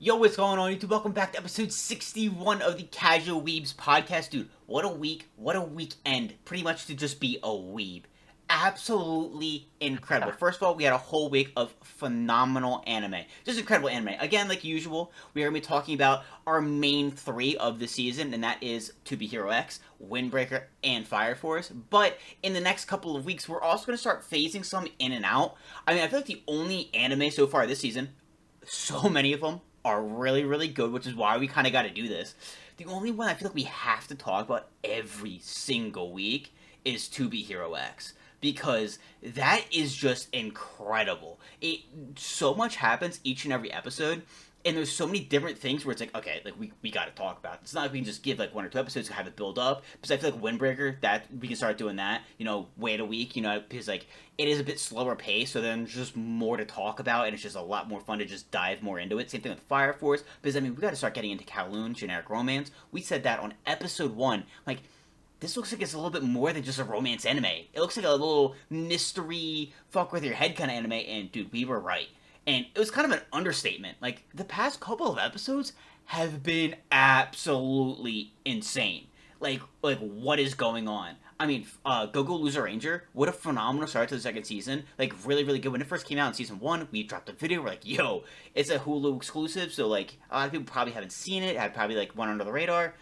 Yo, what's going on, YouTube? Welcome back to episode 61 of the Casual Weebs podcast. Dude, what a week, what a weekend. Pretty much to just be a weeb. Absolutely incredible. First of all, we had a whole week of phenomenal anime. Just incredible anime. Again, like usual, we are going to be talking about our main three of the season, and that is To Be Hero X, Windbreaker, and Fire Force. But in the next couple of weeks, we're also going to start phasing some in and out. I mean, I feel like the only anime so far this season, so many of them, are really, really good, which is why we kind of got to do this. The only one I feel like we have to talk about every single week is To Be Hero X, because that is just incredible. So much happens each and every episode, and there's so many different things where it's like, okay, like we got to talk about it. It's not like we can just give like one or two episodes to have it build up, because I feel like Windbreaker, that we can start doing that, wait a week, because like it is a bit slower pace, so then there's just more to talk about, and it's just a lot more fun to just dive more into it. Same thing with Fire Force, because I mean, we got to start getting into Kowloon, generic romance. We said that on episode 1, like, this looks like it's a little bit more than just a romance anime. It looks like a little mystery, fuck with your head kind of anime, and dude, we were right. And it was kind of an understatement. Like, the past couple of episodes have been absolutely insane. Like what is going on? I mean, Go Go Loser Ranger, what a phenomenal start to the second season. Like, really, really good. When it first came out in season 1, we dropped a video. We're like, yo, it's a Hulu exclusive, so, like, a lot of people probably haven't seen it. Had probably, like, went under the radar.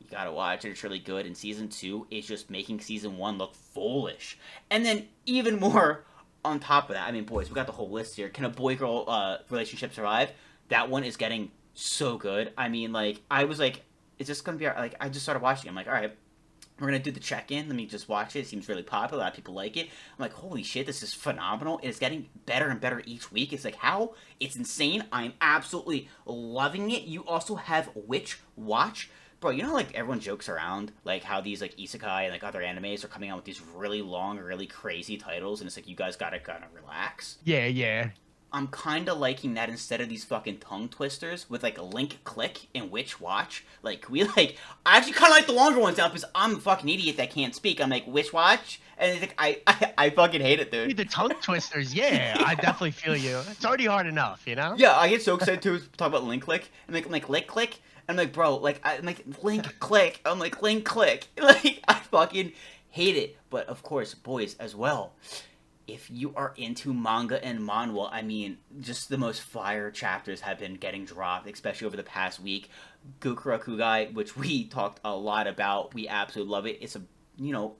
You gotta watch it. It's really good. And season 2 is just making season 1 look foolish. And then, even more on top of that, I mean, boys, we got the whole list here. Can a boy-girl relationship survive? That one is getting so good. I mean, like, I was like, is this gonna be, like, I just started watching it. I'm like, alright, we're gonna do the check-in. Let me just watch it. It seems really popular. A lot of people like it. I'm like, holy shit, this is phenomenal. It's getting better and better each week. It's like, how? It's insane. I'm absolutely loving it. You also have Witch Watch. Bro, you know, like, everyone jokes around, like, how these, like, isekai and, like, other animes are coming out with these really long, really crazy titles, and it's like, you guys gotta kind of relax. Yeah, yeah. I'm kind of liking that instead of these fucking tongue twisters with, like, a Link Click and Witch Watch. Like, I actually kind of like the longer ones now because I'm a fucking idiot that can't speak. I'm like, Witch Watch? And it's like, I fucking hate it, dude. The tongue twisters, yeah, I definitely feel you. It's already hard enough, you know? Yeah, I get so excited to talk about Link Click. I'm like, Link Click? I'm like, bro, like, I'm like, Link Click. I'm like, Link Click. Like, I fucking hate it. But, of course, boys, as well, if you are into manga and manhwa, I mean, just the most fire chapters have been getting dropped, especially over the past week. Gukura Kugai, which we talked a lot about, we absolutely love it. It's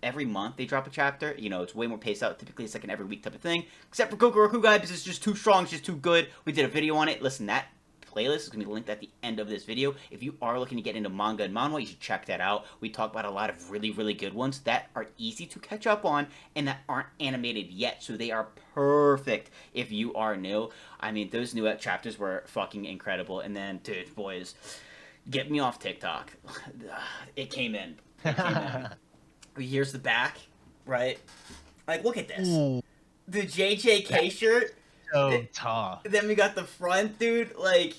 every month they drop a chapter. It's way more paced out. Typically, it's like an every week type of thing. Except for Gukura Kugai, because it's just too strong, it's just too good. We did a video on it. Listen, that playlist is going to be linked at the end of this video. If you are looking to get into manga and manhwa, you should check that out. We talk about a lot of really, really good ones that are easy to catch up on and that aren't animated yet, so they are perfect if you are new. I mean, those new chapters were fucking incredible. And then, dude, boys, get me off TikTok. It came in. Here's the back, right? Like, look at this. Ooh, The JJK shirt. so tough. Then we got the front, dude. Like,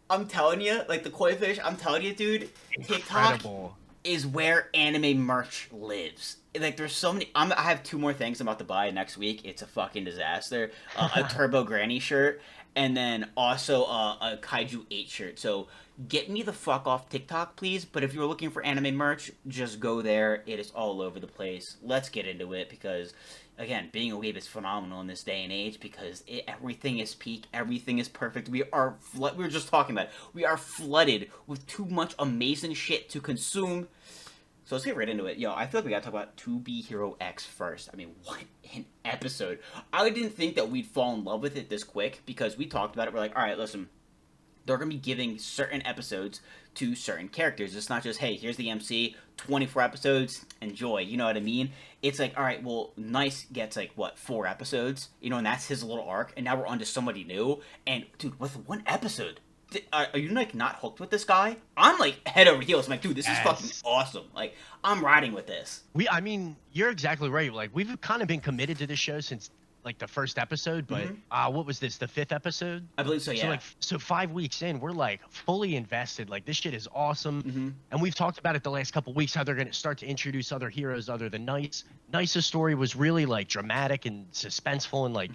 I'm telling you, like the koi fish, I'm telling you, dude, TikTok Incredible. is where anime merch lives. Like, there's so many. I have 2 more things I'm about to buy next week. It's a fucking disaster. A Turbo Granny shirt, and then also a Kaiju 8 shirt. So get me the fuck off TikTok, please. But if you're looking for anime merch, just go there. It is all over the place. Let's get into it because, again, being a weeb is phenomenal in this day and age because everything is peak, everything is perfect. We were just talking about it. We are flooded with too much amazing shit to consume. So let's get right into it. Yo, I feel like we gotta talk about To Be Hero X first. I mean, what an episode. I didn't think that we'd fall in love with it this quick because we talked about it. We're like, alright, listen, they're going to be giving certain episodes to certain characters. It's not just, hey, here's the MC, 24 episodes, enjoy, you know what I mean? It's like, alright, well, Nice gets, like, what, 4 episodes? And that's his little arc, and now we're on to somebody new, and, dude, with 1 episode, are you, like, not hooked with this guy? I'm, like, head over heels. I'm like, dude, this is fucking awesome. Like, I'm riding with this. I mean, you're exactly right. Like, we've kind of been committed to this show since, like, the first episode, but what was this, the 5th episode? I believe so, yeah. So 5 weeks in, we're like fully invested. Like, this shit is awesome. And we've talked about it the last couple weeks, how they're going to start to introduce other heroes other than Nice. Nice's story was really, like, dramatic and suspenseful and, like,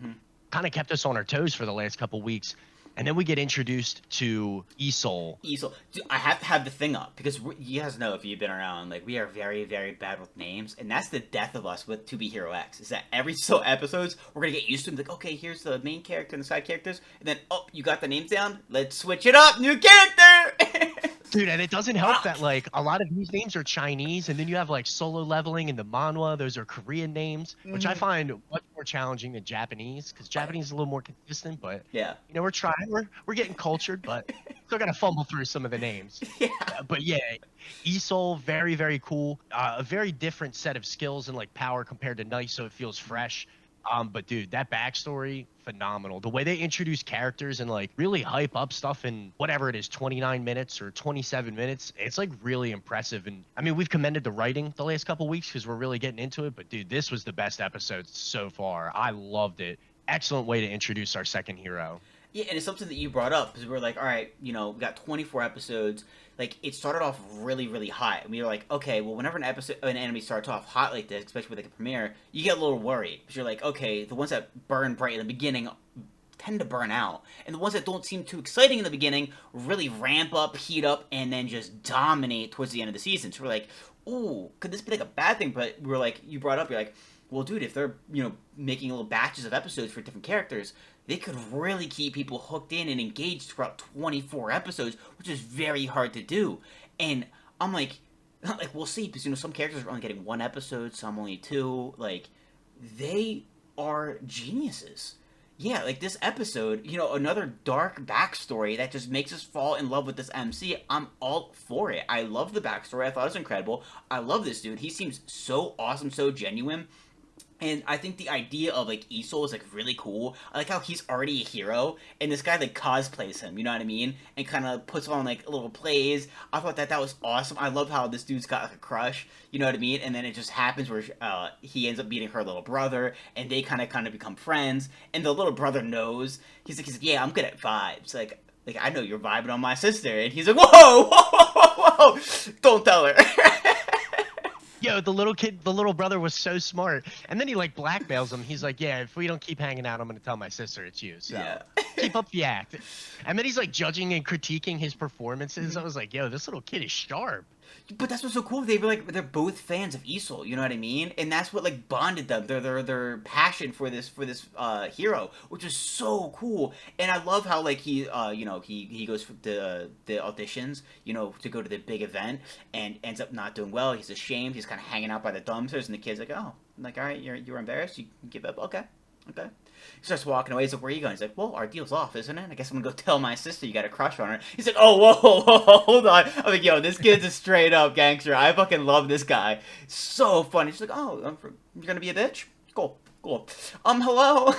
kind of kept us on our toes for the last couple weeks. And then we get introduced to Isol. Easel. Dude, I have to have the thing up because you guys know if you've been around, like we are very, very bad with names, and that's the death of us with To Be Hero X. Is that every so episodes we're gonna get used to them. Like, okay, here's the main character and the side characters, and then oh, you got the names down. Let's switch it up. New character. Dude, and it doesn't help that like a lot of these names are Chinese, and then you have like Solo Leveling and the manhwa. Those are Korean names, which I find much more challenging than Japanese, because Japanese is a little more consistent. But Yeah. you know, we're trying, we're getting cultured, but still gotta fumble through some of the names. Yeah. But yeah, Isol, very very cool. A very different set of skills and like power compared to Nice, so it feels fresh. But dude, that backstory, phenomenal. The way they introduce characters and like really hype up stuff in whatever it is, 29 minutes or 27 minutes, it's like really impressive. And I mean, we've commended the writing the last couple weeks because we're really getting into it. But dude, this was the best episode so far. I loved it. Excellent way to introduce our second hero. Yeah, and it's something that you brought up because we were like, all right, you know, we got 24 episodes. Like, it started off really, really hot. And we were like, okay, well, whenever an anime starts off hot like this, especially with like a premiere, you get a little worried because you're like, okay, the ones that burn bright in the beginning tend to burn out, and the ones that don't seem too exciting in the beginning really ramp up, heat up, and then just dominate towards the end of the season. So we're like, ooh, could this be like a bad thing? But we were like, you brought up, you're like, well, dude, if they're, you know, making little batches of episodes for different characters, they could really keep people hooked in and engaged throughout 24 episodes, which is very hard to do. And I'm like, we'll see, because, you know, some characters are only getting one episode, some only two. Like, they are geniuses. Yeah, like this episode, you know, another dark backstory that just makes us fall in love with this MC. I'm all for it. I love the backstory. I thought it was incredible. I love this dude. He seems so awesome, so genuine. And I think the idea of like Isol is like really cool. I like how he's already a hero, and this guy like cosplays him. You know what I mean? And kind of puts on like little plays. I thought that was awesome. I love how this dude's got like a crush. You know what I mean? And then it just happens where he ends up meeting her little brother, and they kind of become friends. And the little brother knows. He's like, yeah, I'm good at vibes. Like I know you're vibing on my sister, and he's like, whoa, whoa, whoa, whoa, don't tell her. Yo, the little kid, the little brother was so smart. And then he like blackmails him. He's like, yeah, if we don't keep hanging out, I'm going to tell my sister it's you. So Yeah. keep up the act. And then he's like judging and critiquing his performances. I was like, yo, this little kid is sharp. But that's what's so cool. They're both fans of Isol. You know what I mean? And that's what like bonded them. Their passion for this hero, which is so cool. And I love how like he you know he goes for the auditions, you know, to go to the big event, and ends up not doing well. He's ashamed. He's kind of hanging out by the dumpsters, and the kid's like, oh, I'm like, all right, you're embarrassed. You give up. Okay. He starts walking away. He's like, where are you going? He's like, well, our deal's off, isn't it? I guess I'm gonna go tell my sister you got a crush on her. He's like, oh, whoa, hold on. I'm like, yo, this kid's a straight up gangster. I fucking love this guy. So funny. She's like, oh, you're gonna be a bitch? Cool. Hello?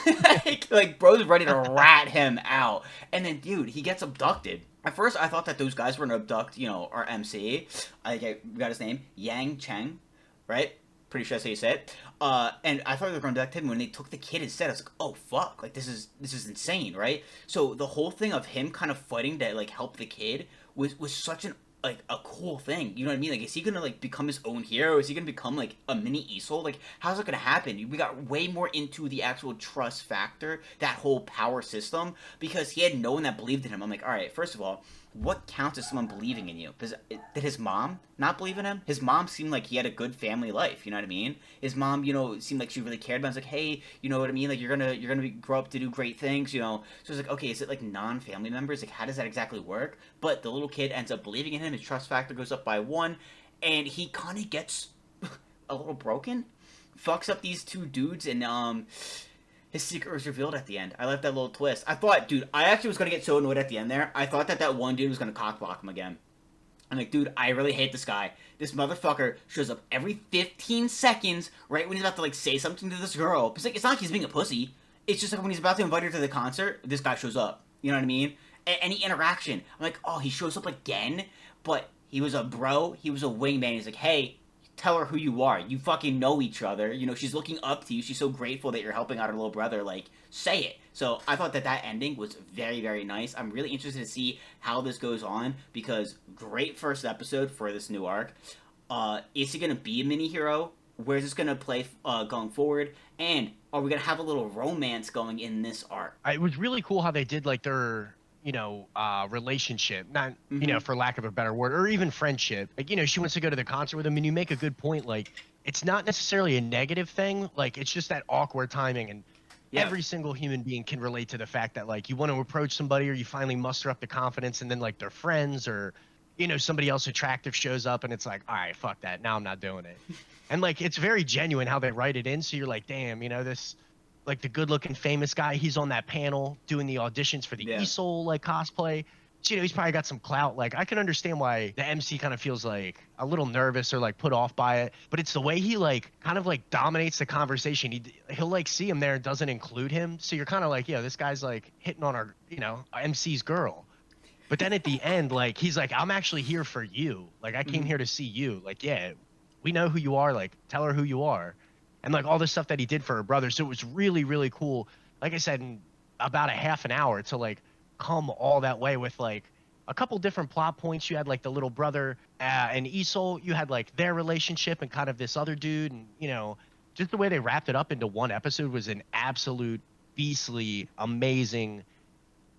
like, bro's ready to rat him out. And then, dude, he gets abducted. At first, I thought that those guys were gonna abduct, you know, our MC. I got his name, Yang Cheng, right? Pretty sure that's how you say it. And I thought they were going to abduct him. When they took the kid instead, I was like, oh fuck, like this is insane, right? So the whole thing of him kind of fighting to like help the kid was such an like a cool thing. You know what I mean? Like, is he gonna like become his own hero? Is he gonna become like a mini Isol? Like, how's it gonna happen? We got way more into the actual trust factor, that whole power system, because he had no one that believed in him. I'm like, all right, first of all, what counts as someone believing in you? Because did his mom not believe in him? His mom seemed like he had a good family life. You know what I mean? His mom, you know, seemed like she really cared about him. I was like, hey, you know what I mean? Like, you're gonna grow up to do great things. You know. So it's like, okay, is it like non-family members? Like, how does that exactly work? But the little kid ends up believing in him. His trust factor goes up by 1, and he kind of gets a little broken. Fucks up these two dudes, and his secret was revealed at the end. I left that little twist. I thought, dude, I actually was gonna get so annoyed at the end there. I thought that one dude was gonna cockblock him again. I'm like, dude, I really hate this guy. This motherfucker shows up every 15 seconds, right when he's about to like say something to this girl. It's not like he's being a pussy. It's just like when he's about to invite her to the concert, this guy shows up. You know what I mean? Any interaction, I'm like, oh, he shows up again. But he was a bro. He was a wingman. He's like, hey, tell her who you are. You fucking know each other. You know, she's looking up to you. She's so grateful that you're helping out her little brother. Like, say it. So I thought that ending was very, very nice. I'm really interested to see how this goes on, because great first episode for this new arc. Is he going to be a mini hero? Where's this going to play going forward? And are we going to have a little romance going in this arc? It was really cool how they did like their relationship, not, Mm-hmm. for lack of a better word, or even friendship. Like, she wants to go to the concert with him, and you make a good point. Like, it's not necessarily a negative thing. Like, it's just that awkward timing, and Yeah. every single human being can relate to the fact that like you want to approach somebody, or you finally muster up the confidence, and then like their friends or somebody else attractive shows up, and it's like, all right, fuck that. Now I'm not doing it. And like it's very genuine how they write it in. So you're like, damn, this like the good looking famous guy, he's on that panel doing the auditions for the Yeah. ESOL like cosplay. So, he's probably got some clout. Like I can understand why the MC kind of feels like a little nervous or like put off by it, but it's the way he like kind of like dominates the conversation. He'll like see him there and doesn't include him. So you're kind of like, yeah, this guy's like hitting on our, MC's girl. But then at the end, like he's like, I'm actually here for you. Like I came Mm-hmm. here to see you. Like, yeah, we know who you are. Like tell her who you are. And like all the stuff that he did for her brother. So it was really, really cool. Like I said, in about a half an hour to like come all that way with like a couple different plot points. You had like the little brother and Isol. You had like their relationship and kind of this other dude. And, just the way they wrapped it up into one episode was an absolute beastly, amazing,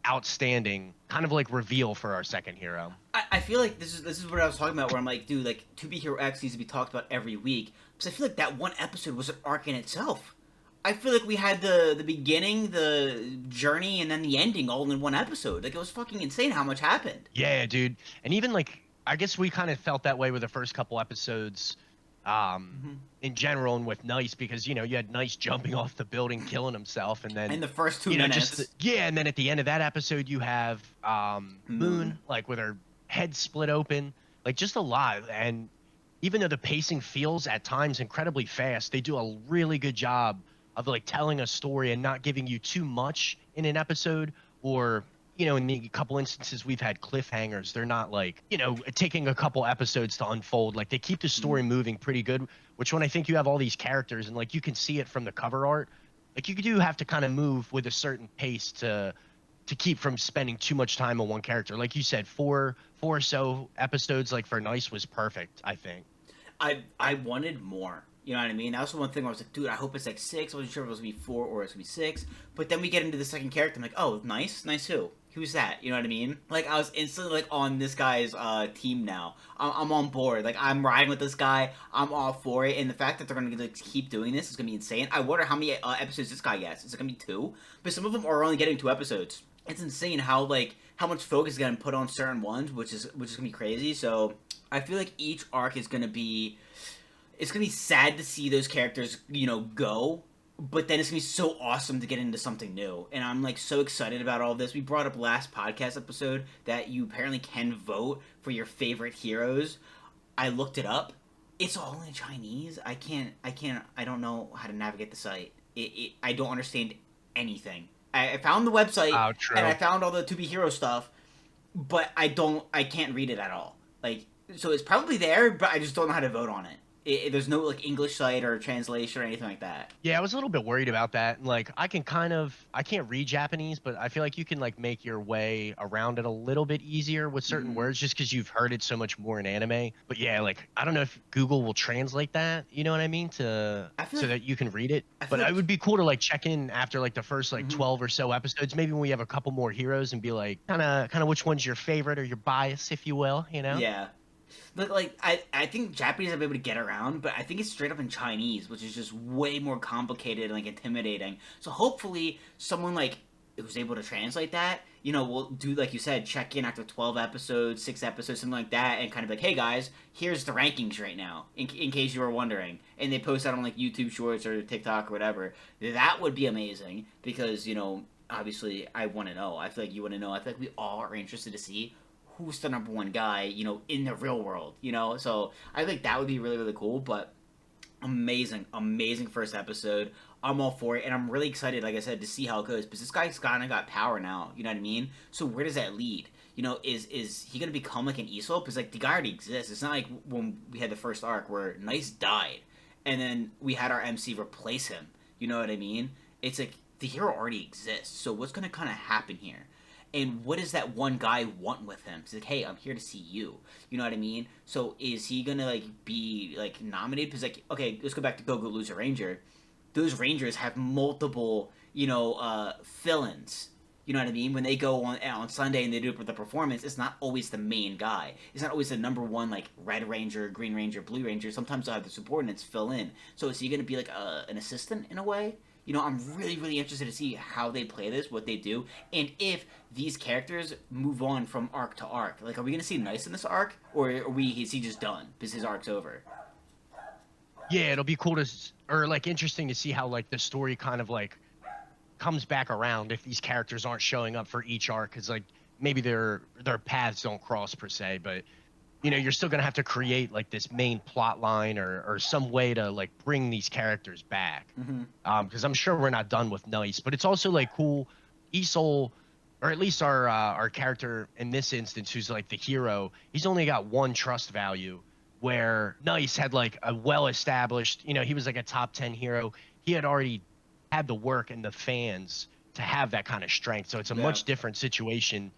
outstanding kind of like reveal for our second hero. I feel like this is what I was talking about, where I'm like, dude, like To Be Hero X needs to be talked about every week, because I feel like that one episode was an arc in itself. I feel like we had the beginning, the journey, and then the ending all in one episode. Like it was fucking insane how much happened. Yeah, dude. And even like I guess we kind of felt that way with the first couple episodes Mm-hmm. in general and with Nice because you had Nice jumping off the building killing himself and In then the first 2 minutes. yeah, and then at the end of that episode you have Moon. Moon like with her head split open, like just a lot. And even though the pacing feels at times incredibly fast, they do a really good job of like telling a story and not giving you too much in an episode, or in the couple instances we've had cliffhangers, they're not like taking a couple episodes to unfold. Like they keep the story moving pretty good, which when I think you have all these characters and like you can see it from the cover art, like you do have to kind of move with a certain pace to keep from spending too much time on one character. Like you said, four or so episodes like for Nice was perfect, I think. I wanted more. You know what I mean? That was the one thing where I was like, dude, I hope it's like six. I wasn't sure if it was gonna be four or it's gonna be six. But then we get into the second character. I'm like, oh, nice, nice. Who? Who's that? You know what I mean? Like I was instantly like on this guy's team now. I'm on board. Like I'm riding with this guy. I'm all for it. And the fact that they're gonna like, keep doing this is gonna be insane. I wonder how many episodes this guy gets. Is it gonna be two? But some of them are only getting 2 episodes. It's insane how much focus is gonna put on certain ones, which is gonna be crazy. So I feel like each arc is gonna be, it's gonna be sad to see those characters, go. But then it's gonna be so awesome to get into something new, and I'm like so excited about all this. We brought up last podcast episode that you apparently can vote for your favorite heroes. I looked it up. It's all in Chinese. I don't know how to navigate the site. I don't understand anything. I found the website Oh, and I true. found all the To Be Hero stuff, but I can't read it at all. Like, so it's probably there, but I just don't know how to vote on it. There's no like English site or translation or anything like that. Yeah, I was a little bit worried about that. And like I can't read Japanese, but I feel like you can like make your way around it a little bit easier with certain Mm-hmm. words just because you've heard it so much more in anime. But yeah, like I don't know if Google will translate that, you know what I mean, to I feel so like that you can read it. I But feel it like would be cool to like check in after like the first like mm-hmm. 12 or so episodes, maybe when we have a couple more heroes and be like kind of which one's your favorite or your bias, if you will, you know? Yeah. But like I think Japanese I'll be able to get around, but I think it's straight up in Chinese, which is just way more complicated and like intimidating. So hopefully someone like who's able to translate that, will do like you said, check in after 12 episodes, 6 episodes, something like that, and kind of like, hey guys, here's the rankings right now, in case you were wondering, and they post that on like YouTube Shorts or TikTok or whatever. That would be amazing because obviously I want to know. I feel like you want to know. I feel like we all are interested to see who's the number one guy, in the real world. So I think that would be really, really cool. But amazing, amazing first episode. I'm all for it, and I'm really excited, like I said, to see how it goes. Because this guy's kind of got power now. You know what I mean? So where does that lead? Is he gonna become like an Aesop? Because like the guy already exists. It's not like when we had the first arc where Nice died, and then we had our MC replace him. You know what I mean? It's like the hero already exists. So what's gonna kind of happen here? And what does that one guy want with him? He's like, hey, I'm here to see you. You know what I mean? So is he gonna like be like nominated? Because like, okay, let's go back to Go Go Loser Ranger. Those Rangers have multiple, fill-ins. You know what I mean? When they go on Sunday and they do the performance, it's not always the main guy. It's not always the number one like Red Ranger, Green Ranger, Blue Ranger. Sometimes they'll have the subordinates fill in. So is he going to be like an assistant in a way? You know, I'm really, really interested to see how they play this, what they do, and if these characters move on from arc to arc. Like, are we going to see Nice in this arc, or is he just done because his arc's over? Yeah, it'll be cool to, or like interesting to see how like the story kind of like comes back around if these characters aren't showing up for each arc, because like maybe their paths don't cross per se, but you're still gonna have to create like this main plot line or some way to like bring these characters back. Mm-hmm. Because I'm sure we're not done with Nice, but it's also like cool. Isol, or at least our character in this instance, who's like the hero, he's only got one trust value, where Nice had like a well-established, he was like a top 10 hero. He had already had the work and the fans to have that kind of strength. So it's a Yeah. much different situation.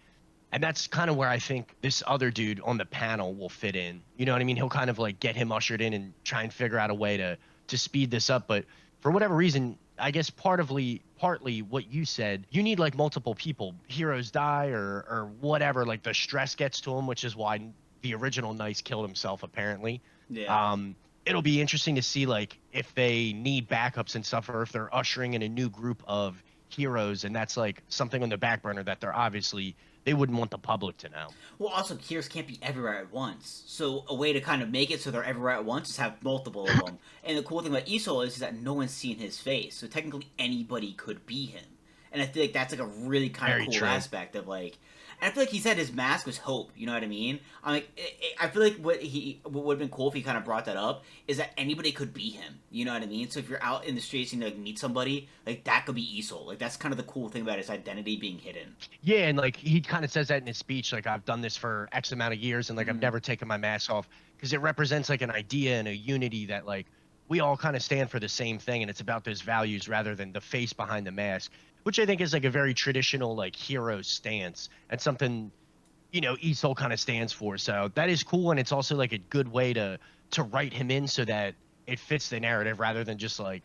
And that's kind of where I think this other dude on the panel will fit in. You know what I mean? He'll kind of like get him ushered in and try and figure out a way to speed this up. But for whatever reason, I guess partly what you said, you need like multiple people. Heroes die or whatever, like the stress gets to him, which is why the original Nice killed himself apparently. Yeah. It'll be interesting to see like if they need backups and stuff, or if they're ushering in a new group of heroes, and that's like something on the back burner that they wouldn't want the public to know. Well, also, heroes can't be everywhere at once. So a way to kind of make it so they're everywhere at once is have multiple of them. And the cool thing about Isol is that no one's seen his face, so technically anybody could be him. And I feel like that's like a really kind of Very cool true. aspect of like. And I feel like he said his mask was hope. You know what I mean? I'm like, I feel like what would have been cool if he kind of brought that up is that anybody could be him. You know what I mean? So if you're out in the streets and you like meet somebody, like that could be Isol. Like that's kind of the cool thing about his identity being hidden. Yeah, and like he kind of says that in his speech, like I've done this for X amount of years, and like I've Mm-hmm. never taken my mask off, because it represents like an idea and a unity that like we all kind of stand for the same thing, and it's about those values rather than the face behind the mask, which I think is like a very traditional like hero stance and something Isol kind of stands for. So that is cool, and it's also like a good way to write him in so that it fits the narrative rather than just like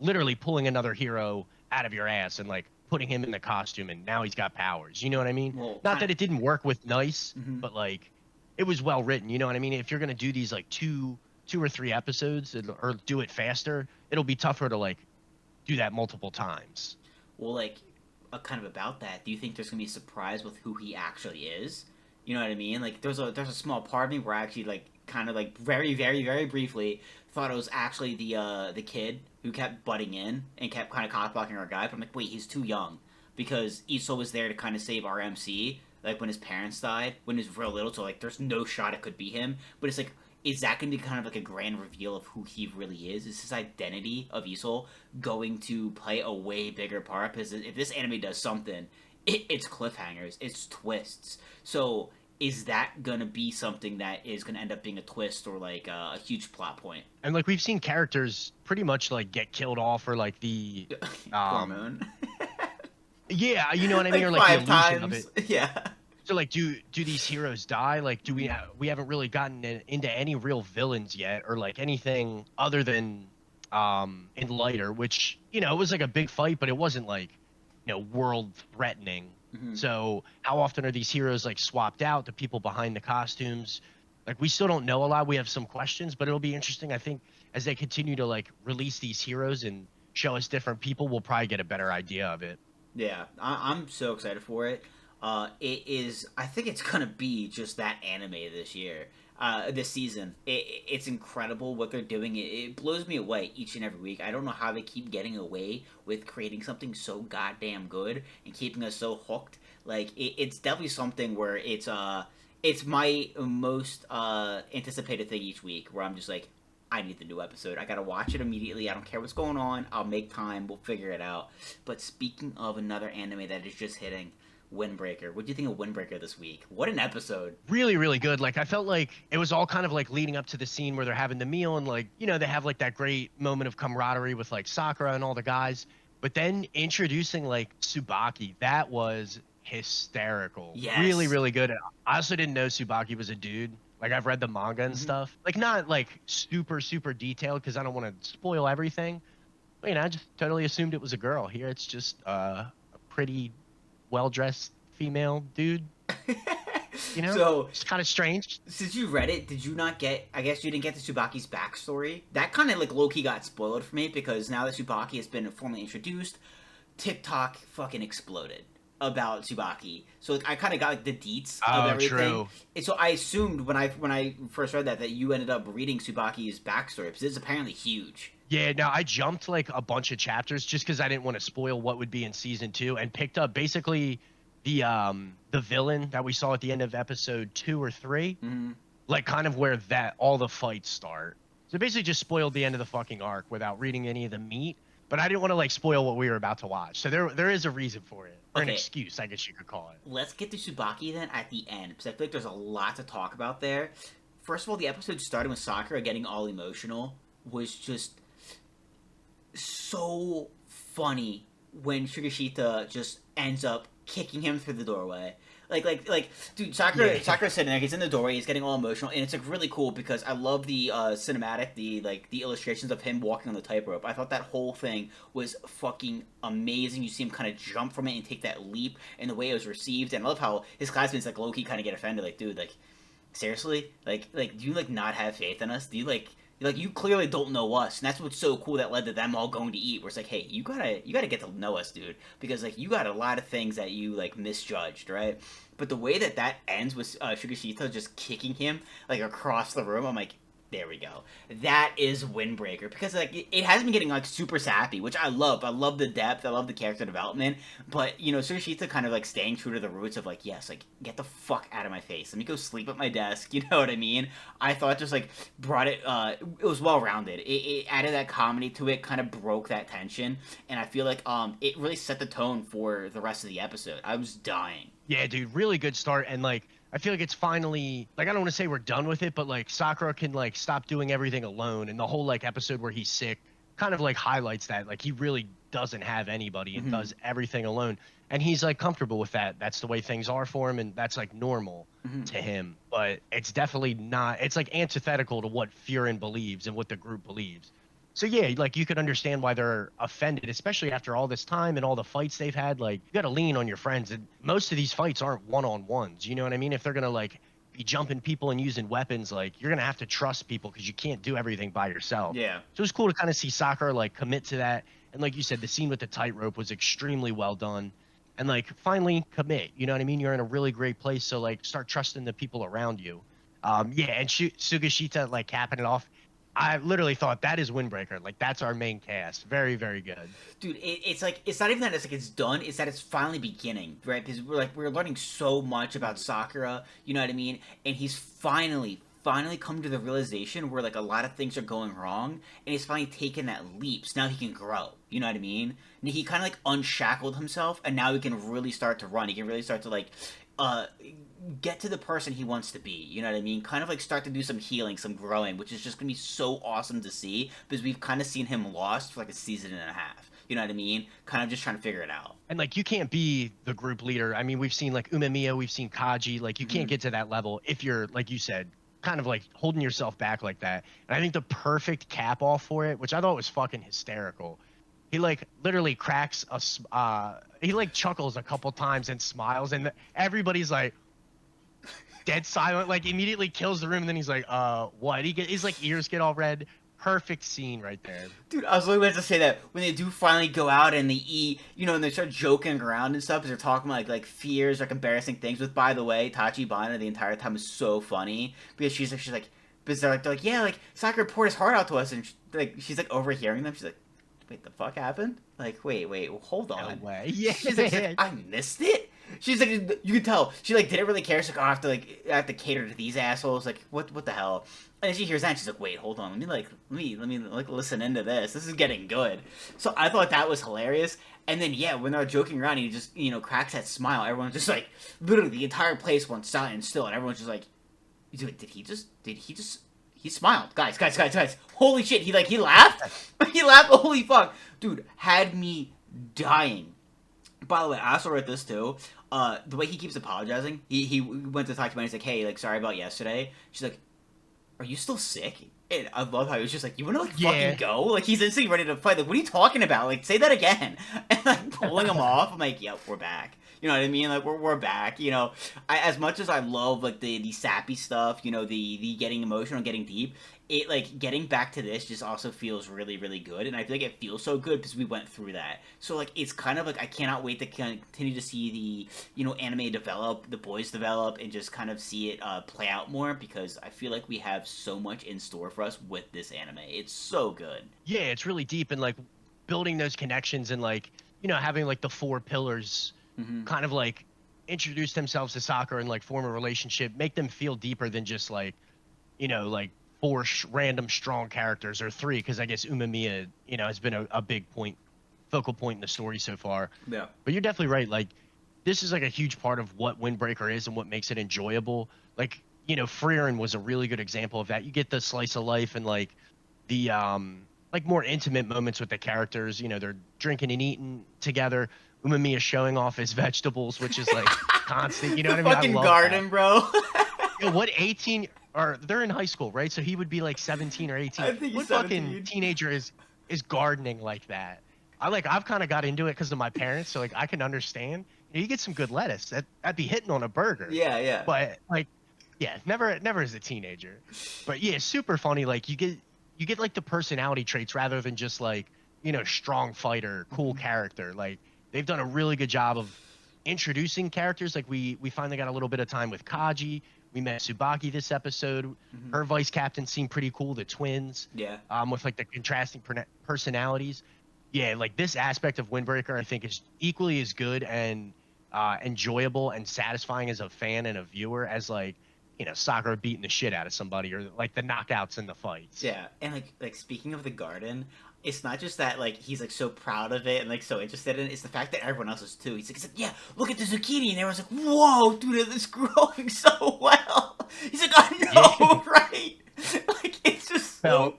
literally pulling another hero out of your ass and like putting him in the costume and now he's got powers. You know what I mean? Well, Not kind that of. it didn't work with Nice, Mm-hmm. but like it was well written. You know what I mean? If you're gonna do these like two or three episodes or do it faster, it'll be tougher to like do that multiple times. Well, like, kind of about that. Do you think there's gonna be a surprise with who he actually is? You know what I mean? Like, there's a small part of me where I actually like kind of like very very very briefly thought it was actually the kid who kept butting in and kept kind of cockblocking our guy. But I'm like, wait, he's too young because Iso was there to kind of save our MC. Like when his parents died, when he was real little, so like there's no shot it could be him. But it's like, is that going to be kind of like a grand reveal of who he really is? Is his identity of Isol going to play a way bigger part? Because if this anime does something, it's cliffhangers, it's twists. So is that going to be something that is going to end up being a twist or like a huge plot point? And like we've seen characters pretty much like get killed off, or like the Poor um Moon. yeah, you know what I mean, Like or like the five illusion of times. it. Yeah. So like do these heroes die? Like do we haven't really gotten into any real villains yet, or like anything other than in Lighter, which it was like a big fight, but it wasn't like world threatening. Hmm. So how often are these heroes like swapped out? The people behind the costumes, like we still don't know a lot. We have some questions, but it'll be interesting, I think, as they continue to like release these heroes and show us different people. We'll probably get a better idea of it. Yeah, I'm so excited for it. It is. I think it's gonna be just that anime this year, this season. It's incredible what they're doing. It blows me away each and every week. I don't know how they keep getting away with creating something so goddamn good and keeping us so hooked. Like it's definitely something where it's my most anticipated thing each week. Where I'm just like, I need the new episode. I gotta watch it immediately. I don't care what's going on. I'll make time. We'll figure it out. But speaking of another anime that is just hitting, Windbreaker. What do you think of Windbreaker this week? What an episode! Really, really good. Like I felt like it was all kind of like leading up to the scene where they're having the meal, and like they have like that great moment of camaraderie with like Sakura and all the guys. But then introducing like Tsubaki, that was hysterical. Really, Yes. really good. I also didn't know Tsubaki was a dude. Like I've read the manga and Hmm. stuff. Like not like super super detailed because I don't want to spoil everything. But, I just totally assumed it was a girl. Here it's just a pretty well-dressed female dude. You know, So, it's kind of strange. since you read it, did you not get? I guess you didn't get the Tsubaki's backstory. That kind of like low key got spoiled for me because now that Tsubaki has been formally introduced, TikTok fucking exploded about Tsubaki. So like, I kind of got like the deets of Oh, everything. true. And so I assumed when I first read that you ended up reading Tsubaki's backstory because it's apparently huge. Yeah, no, I jumped like a bunch of chapters just because I didn't want to spoil what would be in season 2, and picked up basically the villain that we saw at the end of episode 2 or 3, Mm-hmm. like kind of where that all the fights start. So basically just spoiled the end of the fucking arc without reading any of the meat. But I didn't want to like spoil what we were about to watch. So there is a reason for it. Or an Okay. excuse, I guess you could call it. Let's get to Tsubaki then at the end because I feel like there's a lot to talk about there. First of all, the episode starting with Sakura getting all emotional was just so funny when Shigashita just ends up kicking him through the doorway. Dude, Yeah. Sakura's sitting there. He's in the doorway. He's getting all emotional, and it's like really cool because I love the cinematic, the illustrations of him walking on the tightrope. I thought that whole thing was fucking amazing. You see him kind of jump from it and take that leap, and the way it was received. And I love how his classmates like low key kind of get offended. Like, dude, like seriously, do you like not have faith in us? Do you like you clearly don't know us, and that's what's so cool that led to them all going to eat. Where it's like, hey, you gotta get to know us, dude, because like you got a lot of things that you like misjudged, right? But the way that ends with Shigashita just kicking him like across the room, I'm like, there we go. That is Windbreaker because like it hasn't been getting like super sappy, which I love. I love the depth. I love the character development. But you know, Shigashita kind of like staying true to the roots of like, yes, like get the fuck out of my face. Let me go sleep at my desk. You know what I mean? I thought just like brought it. It was well rounded. It added that comedy to it, kind of broke that tension, and I feel like it really set the tone for the rest of the episode. I was dying. Yeah, dude, really good start. And like I feel like it's finally like I don't want to say we're done with it, but like Sakura can like stop doing everything alone, and the whole like episode where he's sick kind of like highlights that like he really doesn't have anybody and Mm-hmm. does everything alone, and he's like comfortable with that. That's the way things are for him, and that's like normal Mm-hmm. to him. But it's definitely not. It's like antithetical to what Furin believes and what the group believes. So yeah, like you could understand why they're offended, especially after all this time and all the fights they've had. Like you got to lean on your friends, and most of these fights aren't one-on-ones. You know what I mean? If they're gonna like be jumping people and using weapons, like you're gonna have to trust people because you can't do everything by yourself. Yeah. So it's cool to kind of see Sakura like commit to that, and like you said, the scene with the tightrope was extremely well done, and like finally commit. You know what I mean? You're in a really great place, so like start trusting the people around you. Yeah, and Sugashita like capping it off. I literally thought that is Windbreaker. Like that's our main cast. Very, very good. Dude, it's like it's not even that it's like it's done. It's that it's finally beginning, right? Because we're learning so much about Sakura. You know what I mean? And he's finally come to the realization where like a lot of things are going wrong, and he's finally taken that leap. So now he can grow. You know what I mean? And he kind of like unshackled himself, and now he can really start to run. He can really start to like uh get to the person he wants to be. You know what I mean? Kind of like start to do some healing, some growing, which is just gonna be so awesome to see because we've kind of seen him lost for like a season and a half. You know what I mean? Kind of just trying to figure it out. And like you can't be the group leader. I mean, we've seen like Umemiya, we've seen Kaji. Like you can't Mhm. get to that level if you're like you said, kind of like holding yourself back like that. And I think the perfect cap off for it, which I thought was fucking hysterical. He like literally cracks he like chuckles a couple times and smiles, and everybody's like dead silent, like immediately kills the room, and then he's like, what? His like ears get all red. Perfect scene right there. Dude, I was literally about to say that when they do finally go out and they eat, you know, and they start joking around and stuff, because they're talking about like fears, like embarrassing things. With by the way, Tachibana the entire time is so funny because she's like, because they're like, yeah, like Sakura poured his heart out to us, and she's like overhearing them. She's like, wait, the fuck happened? Like, wait, hold No on. way. Yeah. She's like, I missed it. She's like, you can tell. She like didn't really care. She's like, oh, I have to cater to these assholes. Like, what the hell? And then she hears that, and she's like, wait, hold on. Let me like listen into this. This is getting good. So I thought that was hilarious. And then yeah, when they're joking around, he just cracks that smile. Everyone's just like, literally, the entire place went silent and still, and everyone's just like, dude, did he just? He smiled, guys. Holy shit! He laughed. He laughed. Holy fuck, dude, had me dying. By the way, I also read this too. The way he keeps apologizing, he went to talk to me and he's like, hey, like, sorry about yesterday. She's like, are you still sick? And I love how he was just like, "You wanna like fucking Yeah. go?" Like he's instantly ready to fight. Like, what are you talking about? Like, say that again. And like pulling him off. I'm like, "Yep, we're back." You know what I mean? Like we're back. You know, as much as I love like the sappy stuff, you know, the getting emotional, getting deep. It like getting back to this just also feels really really good, and I feel like it feels so good because we went through that. So like it's kind of like I cannot wait to continue to see the anime develop, the boys develop, and just kind of see it play out more because I feel like we have so much in store for us with this anime. It's so good. Yeah, it's really deep and like building those connections and like, having like the four pillars Hmm. kind of like introduce themselves to soccer and like form a relationship, make them feel deeper than just like, like four random strong characters or three, because I guess Umamiya, has been a big focal point in the story so far. Yeah. But you're definitely right. Like, this is like a huge part of what Windbreaker is and what makes it enjoyable. Like, Freerin was a really good example of that. You get the slice of life and the like more intimate moments with the characters. They're drinking and eating together. Umamiya showing off his vegetables, which is like constant. You know The what I mean? I fucking love that. garden, bro. What 18 or they're in high school, right? So he would be like 17 or 18. I think he's What fucking 17. teenager is gardening like that? I've kind of got into it because of my parents, so like I can understand. You get some good lettuce. That'd be hitting on a burger. Yeah, yeah. But like, yeah, never as a teenager. But yeah, super funny. Like you get like the personality traits rather than just like, strong fighter, cool Mhm. character. Like they've done a really good job of introducing characters. Like we finally got a little bit of time with Kaji. We met Tsubaki this episode. Mhm. Her vice captain seemed pretty cool. The twins, Yeah. with like the contrasting personalities. Yeah, like this aspect of Windbreaker, I think is equally as good and enjoyable and satisfying as a fan and a viewer as like Sakura beating the shit out of somebody or like the knockouts and the fights. Yeah, and like speaking of the garden, it's not just that like he's like so proud of it and like so interested in it. It's the fact that everyone else is too. He's like, yeah, look at the zucchini, and everyone's like, whoa, dude, it's growing so well. He's like, I Yeah, know, right? Like it's just felt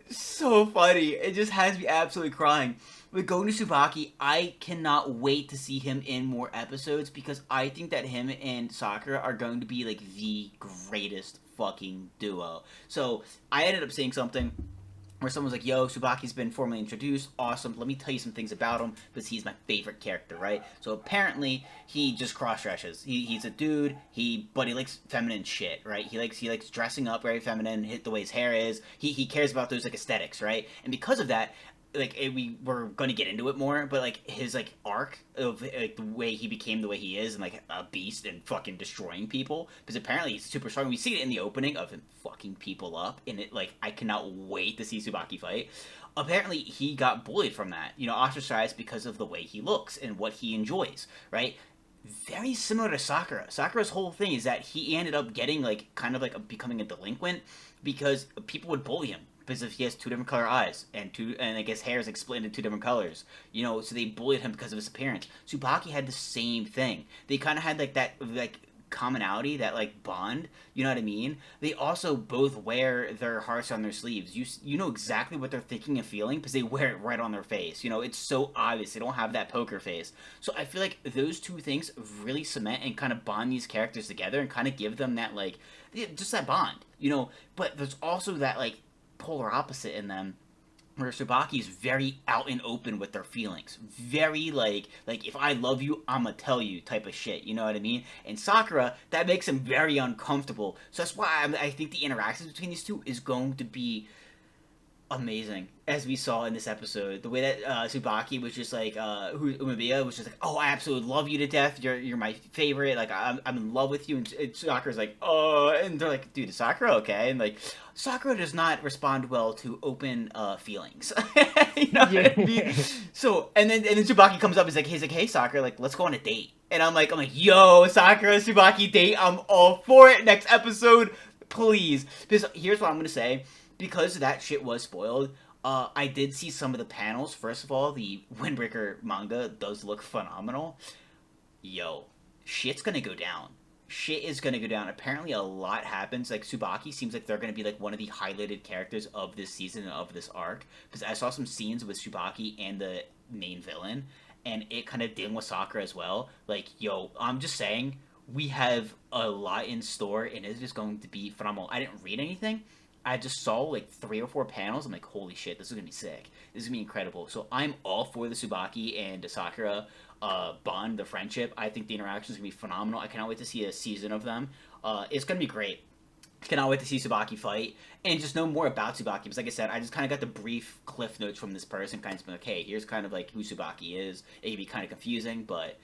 so funny. It just has me absolutely crying. With Go to Tsubaki, I cannot wait to see him in more episodes because I think that him and Sakura are going to be like the greatest fucking duo. So I ended up saying something where someone's like, "Yo, Tsubaki's been formally introduced. Awesome. Let me tell you some things about him because he's my favorite character, right?" So apparently he just cross dresses. He's a dude. But he likes feminine shit, right? He likes dressing up very feminine. Hit the way his hair is. He cares about those like aesthetics, right? And because of that, like we were going to get into it more, but like his like arc of like the way he became the way he is and like a beast and fucking destroying people because apparently he's super strong. We see it in the opening of him fucking people up, and it like I cannot wait to see Tsubaki fight. Apparently he got bullied from that, ostracized because of the way he looks and what he enjoys, right? Very similar to Sakura. Sakura's whole thing is that he ended up getting like kind of like becoming a delinquent because people would bully him because if he has two different color eyes and I guess hair is like split into two different colors, so they bullied him because of his appearance. Tsubaki had the same thing. They kind of had like that like commonality, that like bond. You know what I mean? They also both wear their hearts on their sleeves. You know exactly what they're thinking and feeling because they wear it right on their face. It's so obvious. They don't have that poker face. So I feel like those two things really cement and kind of bond these characters together and kind of give them that like just that bond. But there's also that like polar opposite in them where Tsubaki is very out and open with their feelings. Very like if I love you, I'ma tell you type of shit. You know what I mean? And Sakura, that makes him very uncomfortable. So that's why I think the interactions between these two is going to be amazing, as we saw in this episode. The way that Tsubaki was just like, Umabiya was just like, "Oh, I absolutely love you to death. You're my favorite. Like, I'm in love with you." And Sakura's like, "Oh," and they're like, "Dude, is Sakura okay?" And like, Sakura does not respond well to open feelings. You know what I mean? yeah. So, and then Tsubaki comes up. He's like, "Hey, Sakura, like, let's go on a date." And I'm like, "Yo, Sakura Tsubaki date. I'm all for it. Next episode, please." Because here's what I'm gonna say, because that shit was spoiled. I did see some of the panels. First of all, the Windbreaker manga does look phenomenal. Yo, shit's gonna go down. Shit is gonna go down. Apparently, a lot happens. Like Tsubaki seems like they're gonna be like one of the highlighted characters of this season and of this arc. Because I saw some scenes with Tsubaki and the main villain, and it kind of dealing with Sakura as well. Like, yo, I'm just saying, we have a lot in store, and it is going to be phenomenal. I didn't read anything, I just saw like 3 or 4 panels. I'm like, holy shit, this is gonna be sick. This is gonna be incredible. So I'm all for the Tsubaki and Sakura bond, the friendship. I think the interaction is gonna be phenomenal. I cannot wait to see a season of them. It's gonna be great. Cannot wait to see Tsubaki fight and just know more about Tsubaki. Because, like I said, I just kind of got the brief cliff notes from this person, kind of been like, hey, here's kind of like who Tsubaki is. It can be kind of confusing, but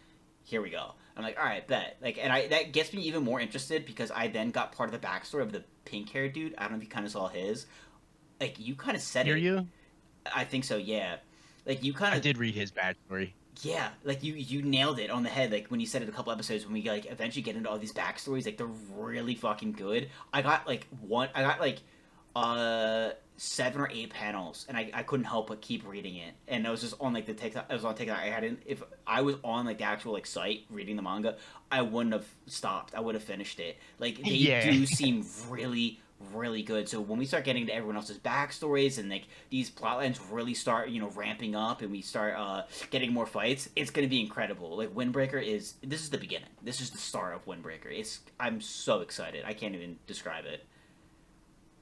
here we go. I'm like, all right, bet. Like, and I that gets me even more interested because I then got part of the backstory of the pink haired dude. I don't know if you kind of saw his. Like, you kind of said Hear it. you? I think so, yeah. Like, you kind I of did read his backstory. yeah, like you nailed it on the head. Like when you said it a couple episodes when we like eventually get into all these backstories, like they're really fucking good. I got like 7 or 8 panels, and I couldn't help but keep reading it. And I was just on like the TikTok. I was on TikTok. I hadn't if I was on like the actual like site reading the manga, I wouldn't have stopped. I would have finished it. Like they Yeah. do seem really good. So when we start getting to everyone else's backstories and like these plot lines really start, ramping up and we start getting more fights, it's gonna be incredible. Like Windbreaker this is the beginning. This is the start of Windbreaker. I'm so excited. I can't even describe it.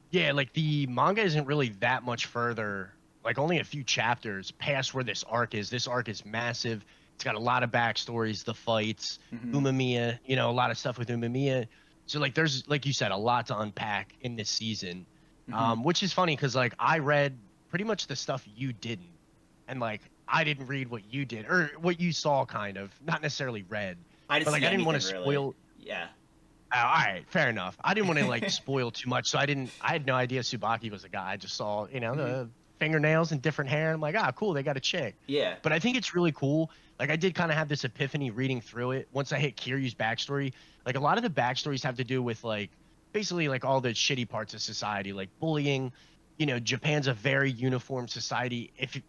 Yeah, like the manga isn't really that much further, like only a few chapters past where this arc is. This arc is massive. It's got a lot of backstories, the fights, Mm-hmm. Umamiya, a lot of stuff with Umamiya. So like there's like you said, a lot to unpack in this season. Mm-hmm. Which is funny because like I read pretty much the stuff you didn't. And like I didn't read what you did or what you saw kind of, not necessarily read. I didn't But like see I didn't want to anything really. spoil. Yeah. Oh, all right, fair enough. I didn't want to like spoil too much, so I didn't. I had no idea Tsubaki was a guy. I just saw, Mm-hmm. the fingernails and different hair. I'm like, ah, cool, they got a chick. Yeah. But I think it's really cool. Like I did kind of have this epiphany reading through it once I hit Kiryu's backstory. Like a lot of the backstories have to do with like basically like all the shitty parts of society, like bullying. Japan's a very uniform society. If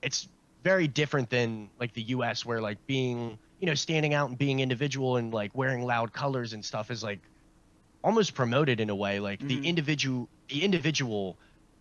it's very different than like the US where like being standing out and being individual and like wearing loud colors and stuff is like almost promoted in a way like the Mm-hmm. individual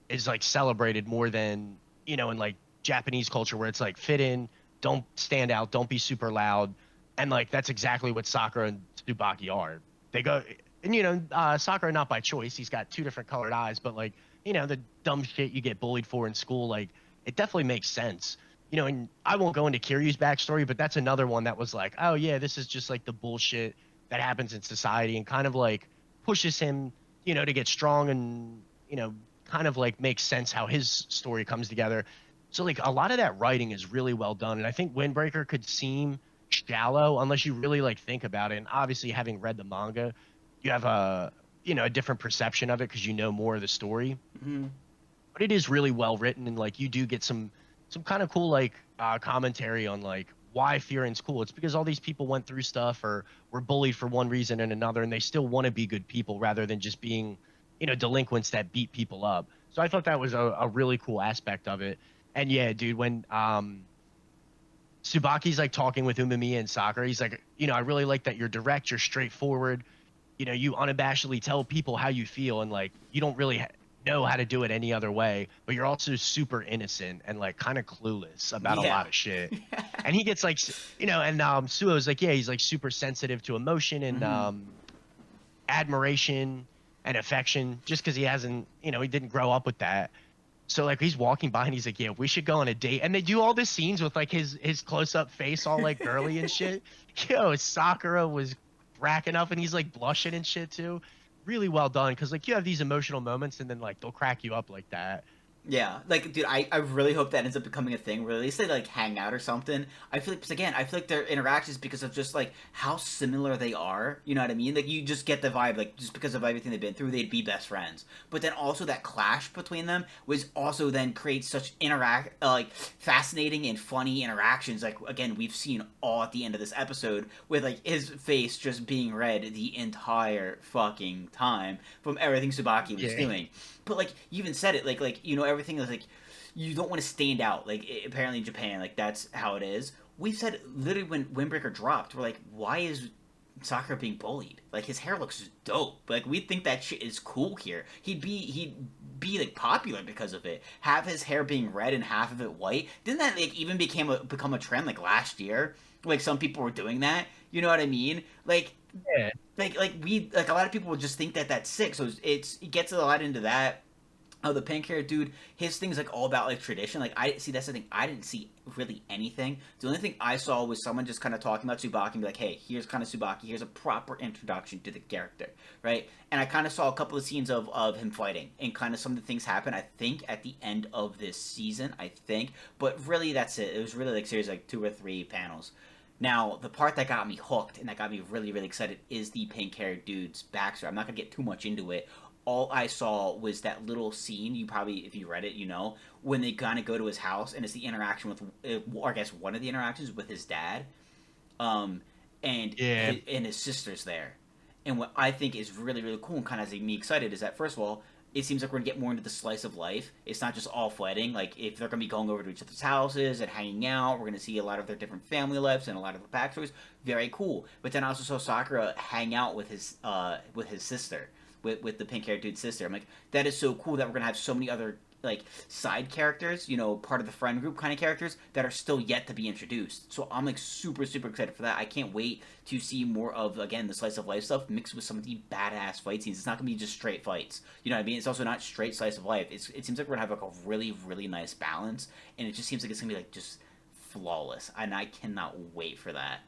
is like celebrated more than in like Japanese culture where it's like fit in, don't stand out, don't be super loud. And like that's exactly what Sakura and Tsubaki are. They go and Sakura not by choice, he's got two different colored eyes, but like the dumb shit you get bullied for in school, like it definitely makes sense. And I won't go into Kiryu's backstory, but that's another one that was like, oh yeah, this is just like the bullshit that happens in society and kind of like pushes him, to get strong and, kind of like makes sense how his story comes together. So like a lot of that writing is really well done. And I think Windbreaker could seem shallow unless you really like think about it. And obviously having read the manga, you have a different perception of it because you know more of the story, Mm-hmm. but it is really well written and like you do get some kind of cool like commentary on like why Fearin's cool. It's because all these people went through stuff or were bullied for one reason and another, and they still want to be good people rather than just being, delinquents that beat people up. So I thought that was a really cool aspect of it. And yeah, dude, when Tsubaki's like talking with Umemiya and Sakura, he's like, I really like that you're direct, you're straightforward, you unabashedly tell people how you feel, and like you don't really know how to do it any other way, but you're also super innocent and like kind of clueless about a Yeah. lot of shit. And he gets like, and Suo's like, yeah, he's like super sensitive to emotion and Mm-hmm. admiration and affection, just because he hasn't, he didn't grow up with that. So like he's walking by and he's like, yeah, we should go on a date. And they do all the scenes with like his close up face all like girly and shit. Yo, Sakura was cracking up and he's like blushing and shit too. Really well done because like you have these emotional moments and then like they'll crack you up like that. Yeah, like, dude, I really hope that ends up becoming a thing where at least they like hang out or something. I feel like, because again, I feel like their interactions because of just like how similar they are. You know what I mean? Like, you just get the vibe, like, just because of everything they've been through, they'd be best friends. But then also that clash between them was also then creates such like fascinating and funny interactions. Like, again, we've seen all at the end of this episode with like his face just being red the entire fucking time from everything Subaki was Yeah. doing. But like you even said it, like everything is like you don't want to stand out. Like apparently in Japan, like that's how it is. We said literally when Windbreaker dropped, we're like, why is Sakura being bullied? Like his hair looks dope. Like we think that shit is cool here. He'd be like popular because of it. Half his hair being red and half of it white. Didn't that like even become a trend like last year? Like some people were doing that. You know what I mean? Like Yeah. like a lot of people would just think that that's sick. So it gets a lot into that. Oh, the pink hair dude, his thing's like all about like tradition. Like I see that's the thing. I didn't see really anything. The only thing I saw was someone just kind of talking about Tsubaki and be like, hey, here's kind of Tsubaki. Here's a proper introduction to the character, right? And I kind of saw a couple of scenes of him fighting and kind of some of the things happen. I think at the end of this season, I think, but really that's it. It was really like series like 2 or 3 panels. Now, the part that got me hooked and that got me really, really excited is the pink haired dude's backstory. I'm not going to get too much into it. All I saw was that little scene. You probably, if you read it, you know, when they kind of go to his house and it's the interaction with, or I guess one of the interactions with his dad, um, Yeah. and his sister's there. And what I think is really, really cool and kind of has me excited is that, first of all, it seems like we're gonna get more into the slice of life. It's not just all fighting. Like if they're gonna be going over to each other's houses and hanging out, we're gonna see a lot of their different family lives and a lot of the backstories. Very cool. But then I also saw Sakura hang out with his sister, with the pink haired dude's sister. I'm like, that is so cool that we're gonna have so many other like side characters, you know, part of the friend group kind of characters that are still yet to be introduced. So I'm like super super excited for that. I can't wait to see more of again the slice of life stuff mixed with some of the badass fight scenes. It's not gonna be just straight fights. You know what I mean? It's also not straight slice of life. It seems like we're gonna have like a really really nice balance, and it just seems like it's gonna be like just flawless. And I cannot wait for that.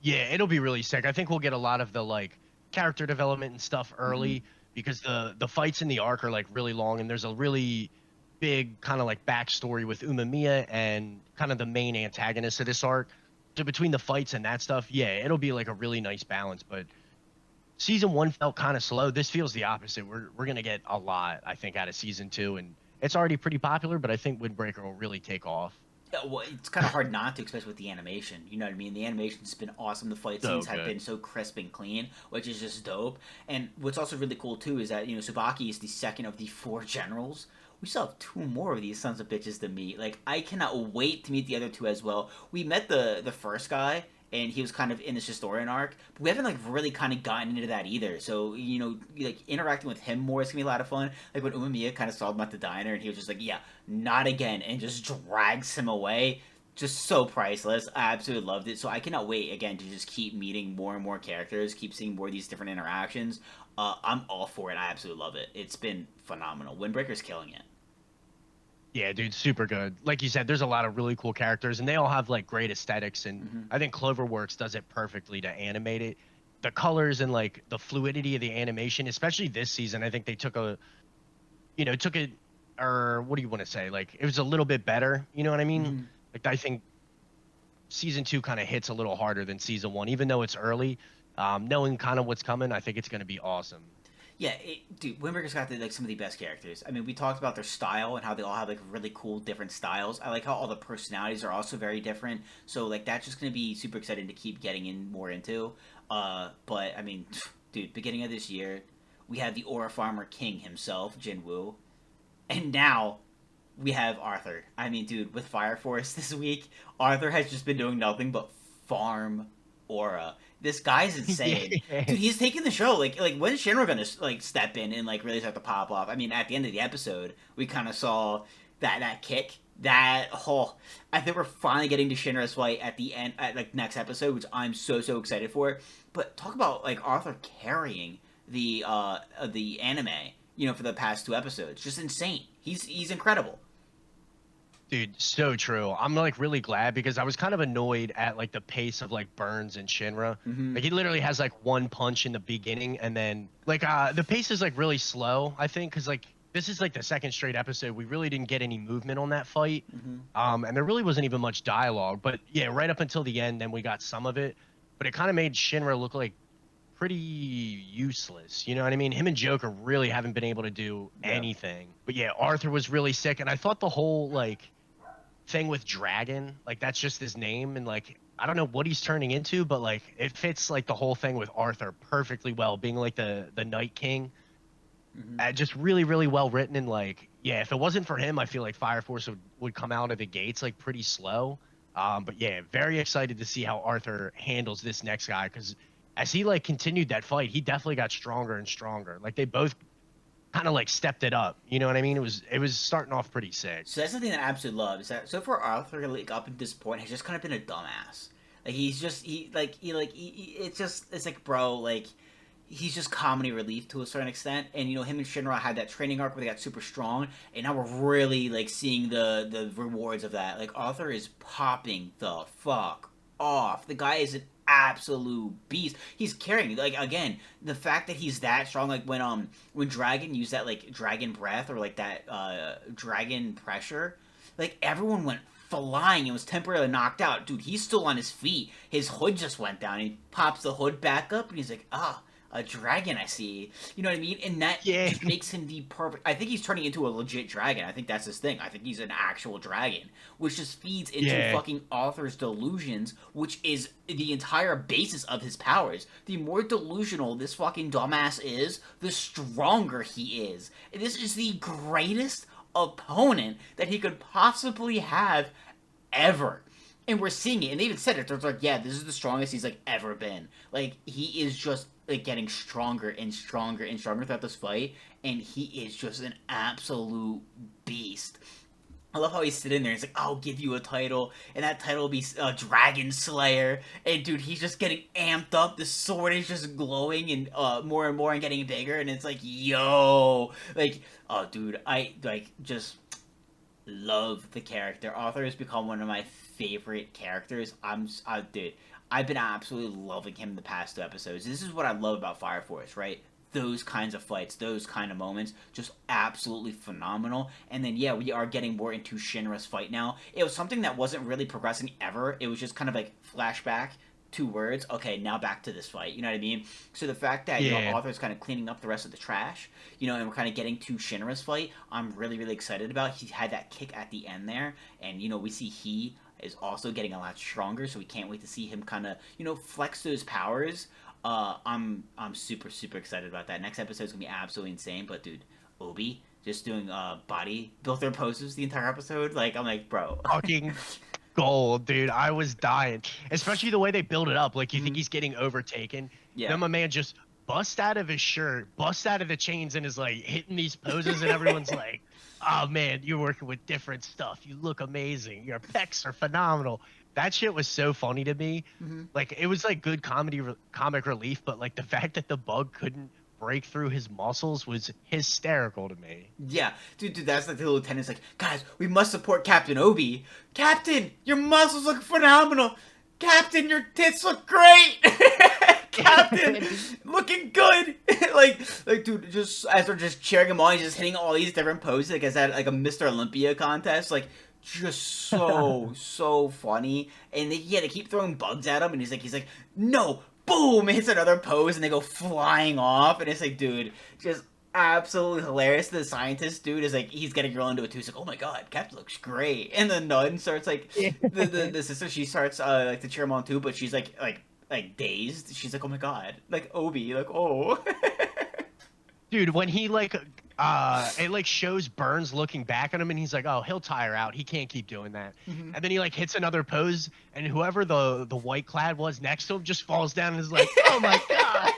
Yeah, it'll be really sick. I think we'll get a lot of the like character development and stuff Mm-hmm. early because the fights in the arc are like really long and there's a really big kind of like backstory with Umamiya and kind of the main antagonist of this arc. So between the fights and that stuff, yeah, it'll be like a really nice balance. But season one felt kind of slow. This feels the opposite. We're gonna get a lot, I think, out of season two, and it's already pretty popular. But I think Windbreaker will really take off. Yeah, well, it's kind of hard not to, especially with the animation. You know what I mean? The animation's been awesome. The fight So scenes have good. been so crisp and clean, which is just dope. And what's also really cool too is that Tsubaki is the second of the 4 generals. We still have 2 more of these sons of bitches to meet. Like I cannot wait to meet the other 2 as well. We met the first guy, and he was kind of in this historian arc. But we haven't like really kind of gotten into that either. So like interacting with him more is gonna be a lot of fun. Like when Umamiya kind of saw him at the diner, and he was just like, "Yeah, not again," and just drags him away. Just so priceless. I absolutely loved it. So I cannot wait again to just keep meeting more and more characters, keep seeing more of these different interactions. I'm all for it. I absolutely love it. It's been phenomenal. Windbreaker's killing it. Yeah, dude, super good. Like you said, there's a lot of really cool characters, and they all have like great aesthetics. And Hmm. I think Cloverworks does it perfectly to animate it. The colors and like the fluidity of the animation, especially this season, I think they took it, or what do you want to say? Like it was a little bit better. You know what I mean? Hmm. Like I think season two kind of hits a little harder than season one, even though it's early. Knowing kind of what's coming, I think it's going to be awesome. Yeah, dude, Windbreaker's got like some of the best characters. I mean, we talked about their style and how they all have like really cool different styles. I like how all the personalities are also very different. So like that's just gonna be super exciting to keep getting in more into. But I mean, dude, beginning of this year, we had the Aura Farmer King himself, Jinwoo, and now we have Arthur. I mean, dude, with Fire Force this week, Arthur has just been doing nothing but farm aura. This guy's insane, Yeah. dude. He's taking the show. Like when's Shinra gonna like step in and like really start to pop off? I mean, at the end of the episode, we kind of saw that kick. That whole, I think we're finally getting to Shinra's fight at the end, at like next episode, which I'm so so excited for. But talk about like Arthur carrying the anime, for the past 2 episodes. Just insane. He's incredible. Dude, so true. I'm like really glad because I was kind of annoyed at like the pace of like Burns and Shinra. Mm-hmm. Like he literally has like one punch in the beginning and then like the pace is like really slow, I think, because like this is like the second straight episode. We really didn't get any movement on that fight. Mm-hmm. And there really wasn't even much dialogue. But yeah, right up until the end, then we got some of it. But it kind of made Shinra look like pretty useless. You know what I mean? Him and Joker really haven't been able to do Yeah. anything. But yeah, Arthur was really sick, and I thought the whole like thing with Dragon, like that's just his name, and like I don't know what he's turning into, but like it fits like the whole thing with Arthur perfectly well, being like the Night King. Mm-hmm. Just really really well written, and like yeah, if it wasn't for him, I feel like Fire Force would come out of the gates like pretty slow. But yeah, very excited to see how Arthur handles this next guy because as he like continued that fight, he definitely got stronger and stronger. Like they both kind of like stepped it up. You know what I mean? It was starting off pretty sick. So that's the thing that I absolutely love is that so far Arthur, like up to this point, has just kind of been a dumbass. Like it's like, bro, like he's just comedy relief to a certain extent. And you know, him and Shinra had that training arc where they got super strong, and now we're really like seeing the rewards of that. Like Arthur is popping the fuck off. The guy is an absolute beast. He's carrying, like, again, the fact that he's that strong. Like when Dragon used that like dragon breath or like that dragon pressure, like everyone went flying and was temporarily knocked out. Dude, he's still on his feet. His hood just went down. He pops the hood back up and he's like, ah, a dragon, I see. You know what I mean? And that Yeah. just makes him the perfect. I think he's turning into a legit dragon. I think that's his thing. I think he's an actual dragon, which just feeds into Yeah. fucking Arthur's delusions, which is the entire basis of his powers. The more delusional this fucking dumbass is, the stronger he is. And this is the greatest opponent that he could possibly have ever. And we're seeing it, and they even said it. They're like, yeah, this is the strongest he's like ever been. Like he is just like getting stronger and stronger and stronger throughout this fight, and he is just an absolute beast. I love how he's sitting there. He's like, "I'll give you a title, and that title will be Dragon Slayer." And dude, he's just getting amped up. The sword is just glowing and more and more and getting bigger. And it's like, yo, like, oh, dude, I like just love the character. Arthur has become one of my favorite characters. Dude, I've been absolutely loving him the past 2 episodes. This is what I love about Fire Force, right? Those kinds of fights, those kind of moments, just absolutely phenomenal. And then yeah, we are getting more into Shinra's fight now. It was something that wasn't really progressing ever. It was just kind of like flashback, 2 words. Okay, now back to this fight. You know what I mean? So the fact that you know Yeah. Arthur's kind of cleaning up the rest of the trash, you know, and we're kind of getting to Shinra's fight, I'm really really excited about. He had that kick at the end there, and you know we see he is also getting a lot stronger, so we can't wait to see him kind of you know flex those powers. I'm super super excited about that. Next episode is gonna be absolutely insane. But dude, Obi just doing body builder poses the entire episode, like I'm like, bro. Fucking gold, dude. I was dying, especially the way they build it up. Like you think Mhm. he's getting overtaken, Yeah. then my man just busts out of his shirt, busts out of the chains, and is like hitting these poses, and everyone's like, "Oh man, you're working with different stuff. You look amazing. Your pecs are phenomenal." That shit was so funny to me. Mhm. Like it was like good comic relief, but like the fact that the bug couldn't break through his muscles was hysterical to me. Yeah, dude, that's like the lieutenant's like, guys, we must support Captain Obi. Captain, your muscles look phenomenal. Captain, your tits look great. Captain, looking good. like, dude, just as they're just cheering him on, he's just hitting all these different poses, like as at like a Mr. Olympia contest, like. Just so funny, and they keep throwing bugs at him, and he's like, no, boom, hits another pose, and they go flying off, and it's like, dude, just absolutely hilarious. The scientist dude is like, he's getting girl into it too. He's like, oh my god, Captain looks great. And the nun starts like, Yeah. the sister, she starts like to cheer him on too, but she's like dazed. She's like, oh my god, like Obi, like oh. Dude, when he like it like shows Burns looking back at him and he's like, "Oh, he'll tire out. He can't keep doing that." Mhm. And then he like hits another pose and whoever the white clad was next to him just falls down and is like, "Oh my god."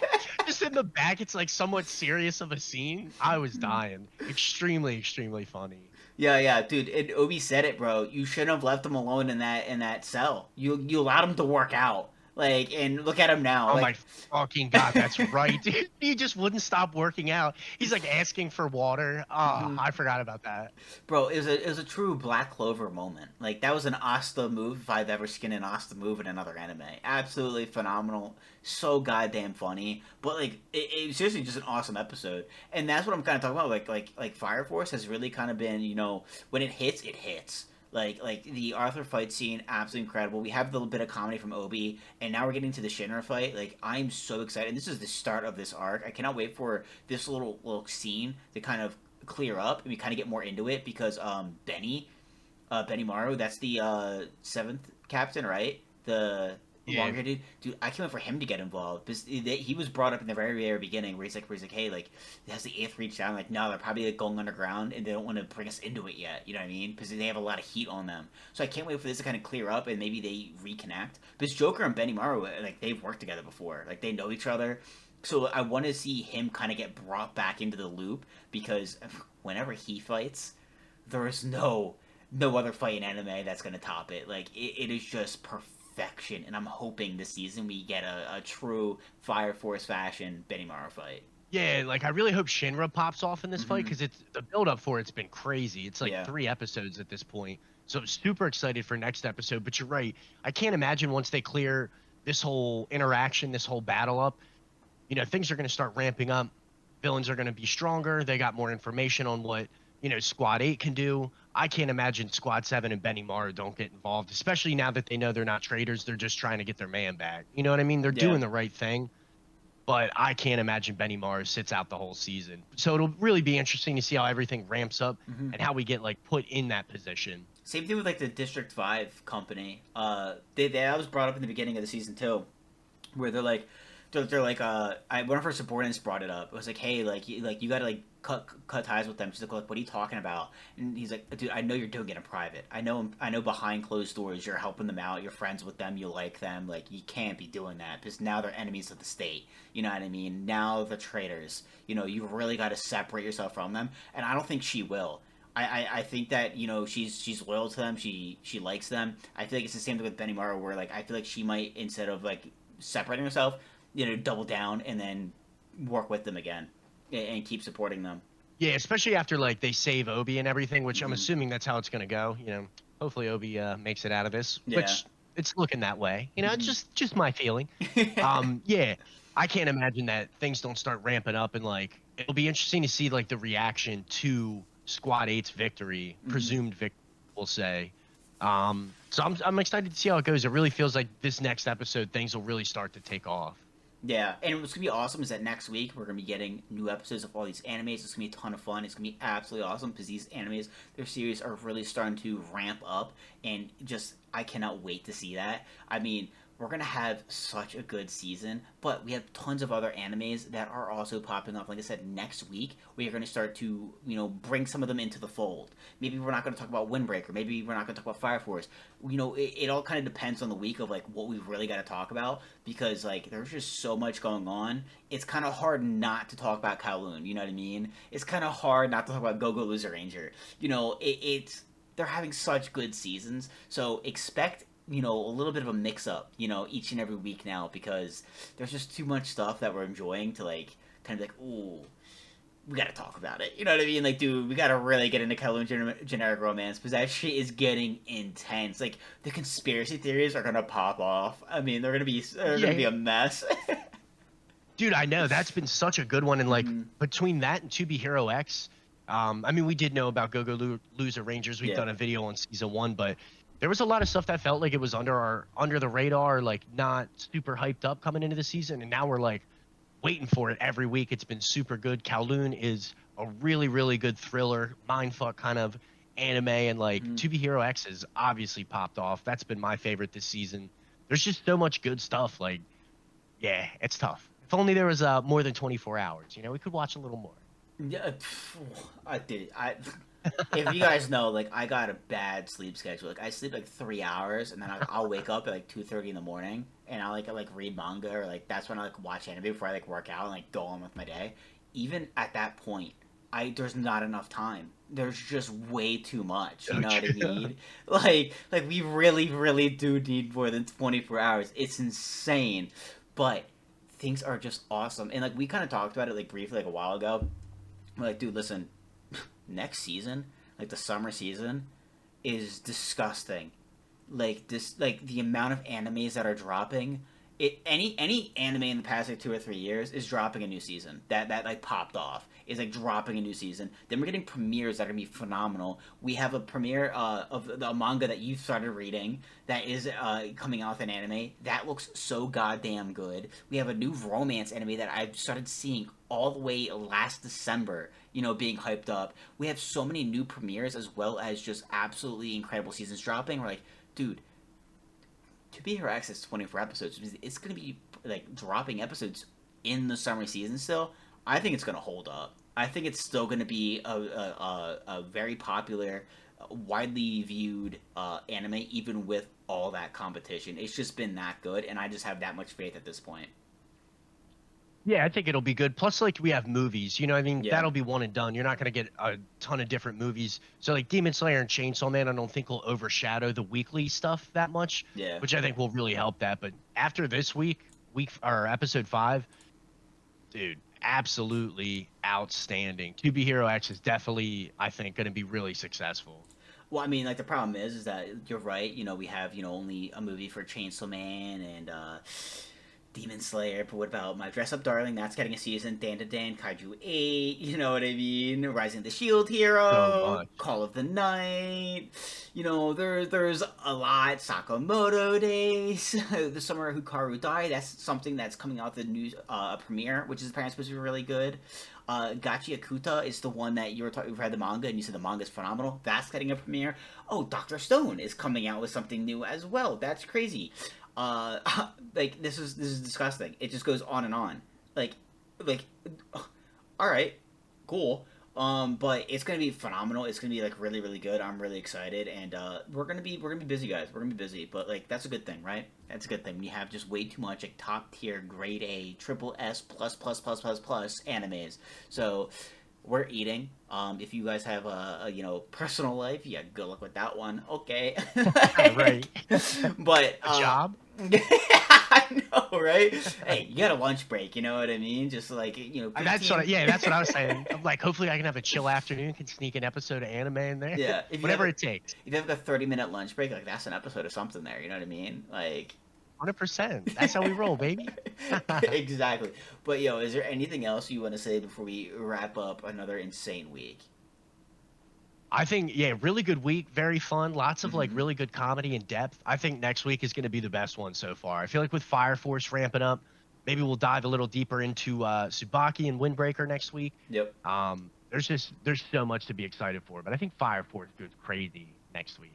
Just in the back it's like somewhat serious of a scene. I was dying. Extremely extremely funny. Yeah, dude. And Obi said it, bro. You shouldn't have left him alone in that cell. You allowed him to work out. Like, and look at him now. Oh Like, my fucking god, that's right, dude. He just wouldn't stop working out. He's like asking for water. Oh, mhm. I forgot about that. Bro, it was a true Black Clover moment. Like that was an Asta move if I've ever seen an Asta move in another anime. Absolutely phenomenal, so goddamn funny. But like it was seriously just an awesome episode, and that's what I'm kind of talking about. Like Fire Force has really kind of been when it hits, it hits. Like the Arthur fight scene, absolutely incredible. We have a little bit of comedy from Obi, and now we're getting to the Shinra fight. Like I'm so excited. And this is the start of this arc. I cannot wait for this little scene to kind of clear up and we kind of get more into it because Benny Maru, that's the seventh captain, right? The Yeah. longer dude. I can't wait for him to get involved because he was brought up in the very beginning where he's like, hey, like has the eighth reached down? Like no, they're probably like going underground and they don't want to bring us into it yet. You know what I mean? Because they have a lot of heat on them. So I can't wait for this to kind of clear up and maybe they reconnect. Because Joker and Benny Maru, like they've worked together before. Like they know each other. So I want to see him kind of get brought back into the loop because whenever he fights, there is no other fight in anime that's gonna top it. Like it is just perfection, and I'm hoping this season we get a true Fire Force fashion Benimaru fight. Yeah, like I really hope Shinra pops off in this fight Hmm. because it's the build up for it's been crazy. It's like Yeah. 3 episodes at this point. So I'm super excited for next episode. But you're right. I can't imagine once they clear this whole interaction, this whole battle up, things are going to start ramping up. Villains are going to be stronger. They got more information on what, Squad 8 can do. I can't imagine Squad 7 and Benny Maru don't get involved, especially now that they know they're not traitors. They're just trying to get their man back. You know what I mean? They're Yeah. doing the right thing, but I can't imagine Benny Maru sits out the whole season. So it'll really be interesting to see how everything ramps up Hmm. and how we get like put in that position. Same thing with like the District 5 company. That was brought up in the beginning of the season too, where they're like one of her subordinates brought it up. It was like, hey, you gotta like cut ties with them. She's like, what are you talking about? And he's like, dude, I know you're doing it in private. I know behind closed doors you're helping them out. You're friends with them. You like them. Like you can't be doing that because now they're enemies of the state. You know what I mean? Now they're traitors. You really got to separate yourself from them. And I don't think she will. I think that she's loyal to them. She likes them. I feel like it's the same thing with Benny Mara, where like I feel like she might, instead of like separating herself, double down and then work with them again and keep supporting them. Yeah, especially after like they save Obi and everything, which I'm Hmm. assuming that's how it's gonna go. Hopefully Obi makes it out of this, Yeah. which it's looking that way. It's Hmm. just my feeling. Yeah, I can't imagine that things don't start ramping up and like it'll be interesting to see like the reaction to Squad Eight's victory, Hmm. presumed victory, we'll say. So I'm excited to see how it goes. It really feels like this next episode things will really start to take off. Yeah, and what's gonna be awesome is that next week we're gonna be getting new episodes of all these animes. It's gonna be a ton of fun. It's gonna be absolutely awesome because these animes, their series are really starting to ramp up, and just I cannot wait to see that. I mean, we're gonna have such a good season, but we have tons of other animes that are also popping up. Like I said, next week we are gonna start to bring some of them into the fold. Maybe we're not gonna talk about Windbreaker. Maybe we're not gonna talk about Fire Force. It all kind of depends on the week of like what we really got to talk about because like there's just so much going on. It's kind of hard not to talk about Kowloon. You know what I mean? It's kind of hard not to talk about Go Go Loser Ranger. It's they're having such good seasons, so expect a little bit of a mix up each and every week now because there's just too much stuff that we're enjoying to like kind of like ooh, we gotta talk about it. You know what I mean? Like, dude, we gotta really get into Kowloon generic romance because that shit is getting intense. Like, the conspiracy theories are gonna pop off. I mean, they're gonna be Yeah, a mess. dude, I know that's been such a good one, and like Hmm. between that and To Be Hero X, I mean, we did know about Loser Rangers. We've Yeah. done a video on season one, but there was a lot of stuff that felt like it was under the radar, like not super hyped up coming into the season, and now we're like waiting for it every week. It's been super good. Kowloon is a really really good thriller, mindfuck kind of anime, and like Hmm. To Be Hero X has obviously popped off. That's been my favorite this season. There's just so much good stuff. Like, yeah, it's tough. If only there was more than 24 hours, we could watch a little more. Yeah. I did. If you guys know, like, I got a bad sleep schedule. Like, I sleep like 3 hours, and then I'll wake up at like 2:30 in the morning, and I like read manga or like that's when I like watch anime before I like work out and like go on with my day. Even at that point, there's not enough time. There's just way too much. You know what I mean? Like we really, really do need more than 24 hours. It's insane, but things are just awesome. And like we kind of talked about it like briefly like a while ago. We're like, dude, listen, next season, like the summer season, is disgusting. Like this, like the amount of animes that are dropping. Any anime in the past like 2 or 3 years is dropping a new season that like popped off is like dropping a new season. Then we're getting premieres that are gonna be phenomenal. We have a premiere of the manga that you started reading that is coming out with an anime that looks so goddamn good. We have a new romance anime that I've started seeing all the way last December, being hyped up. We have so many new premieres as well as just absolutely incredible seasons dropping. We're like, dude, To Be Hero X is 24 episodes. It's going to be like dropping episodes in the summer season still. I think it's going to hold up. I think it's still going to be a very popular, widely viewed anime, even with all that competition. It's just been that good, and I just have that much faith at this point. Yeah, I think it'll be good. Plus, like we have movies, you know, what I mean, Yeah, that'll be one and done. You're not gonna get a ton of different movies. So like Demon Slayer and Chainsaw Man, I don't think will overshadow the weekly stuff that much, yeah. which I think will really help that. But after this week or episode 5, dude, absolutely outstanding. To Be Hero X is definitely, I think, gonna be really successful. Well, I mean, like the problem is that you're right. You know, we have only a movie for Chainsaw Man and Demon Slayer, but what about My Dress Up Darling? That's getting a season. Dan to Dan, Kaiju 8, you know what I mean? Rising the Shield So Hero, much. Call of the Night. There's a lot. Sakamoto Days, The Summer Hikaru Died. That's something that's coming out the news premiere, which is apparently supposed to be really good. Gachi Akuta is the one that you were talking. You've read the manga, and you said the manga is phenomenal. That's getting a premiere. Oh, Doctor Stone is coming out with something new as well. That's crazy. Uh, like this is disgusting. It just goes on and on. Like, like, all right, cool. But it's gonna be phenomenal. It's gonna be like really, really good. I'm really excited, and we're gonna be busy, guys. We're gonna be busy, but like that's a good thing, right? That's a good thing. We have just way too much like top tier, grade A, triple S plus plus plus plus plus animes. So we're eating. If you guys have a personal life, yeah, good luck with that one. Okay, Right. but A job? I know, right? Hey, you got a lunch break. You know what I mean? Just like 15. Yeah, that's what I was saying. I'm like, hopefully I can have a chill afternoon, can sneak an episode of anime in there. Yeah, if you have Whatever a it takes. if you have like a 30-minute lunch break, like that's an episode of something there. You know what I mean? Like 100%. That's how we roll, baby. exactly. But is there anything else you want to say before we wrap up another insane week? I think, yeah, really good week, very fun, lots of like Hmm. really good comedy and depth. I think next week is going to be the best one so far. I feel like with Fire Force ramping up, maybe we'll dive a little deeper into Tsubaki and Windbreaker next week. Yep. There's so much to be excited for, but I think Fire Force goes crazy next week.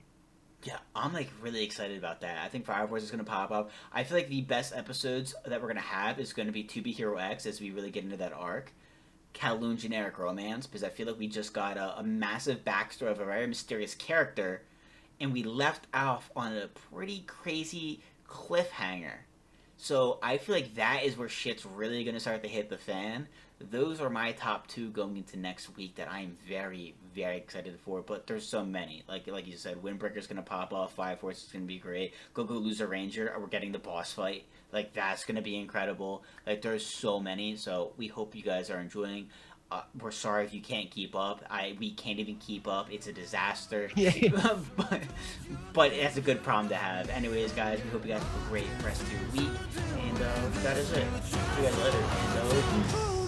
Yeah, I'm like really excited about that. I think Fire Force is gonna pop up. I feel like the best episodes that we're gonna have is gonna be To Be Hero X as we really get into that arc. Kowloon Generic Romance, because I feel like we just got a massive backstory of a very mysterious character, and we left off on a pretty crazy cliffhanger. So I feel like that is where shit's really gonna start to hit the fan. Those are my top two going into next week that I am very, very excited for. But there's so many. Like you said, Windbreaker's gonna pop off. Fire Force is gonna be great. Go Loser Ranger. We're getting the boss fight. Like that's gonna be incredible. Like there's so many. So we hope you guys are enjoying. We're sorry if you can't keep up. We can't even keep up. It's a disaster. Yeah. but but it's a good problem to have. Anyways, guys, we hope you guys have a great rest of your week. And that is it. See you guys later. And